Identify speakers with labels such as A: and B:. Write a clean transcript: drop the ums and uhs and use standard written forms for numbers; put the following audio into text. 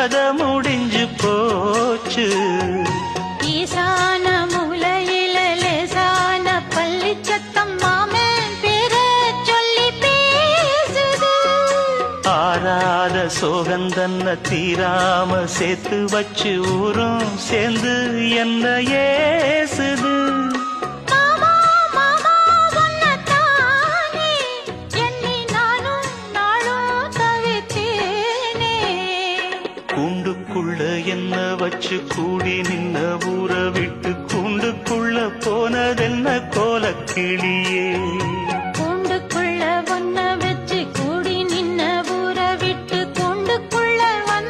A: கதை முடிஞ்சு போச்சு.
B: ஈசான மூலையில லேசான பள்ளி சத்தம் மாமன் பேர சொல்லி பேசுது.
A: ஆறாத சோகந்தன்ன தீராம சேர்த்து வச்சு ஊரும் சேர்ந்து என்ன ஏசுது.
B: மாமா மாமா உன்னத்தானே எண்ணி நானும் நாளும் தவித்தேனே.
A: கூண்டுக்குள்ள என்ன வச்சு கூடி நின்ன ஊற விட்டு கூண்டுக்குள்ள போனதென்ன கோலக்கிளியே.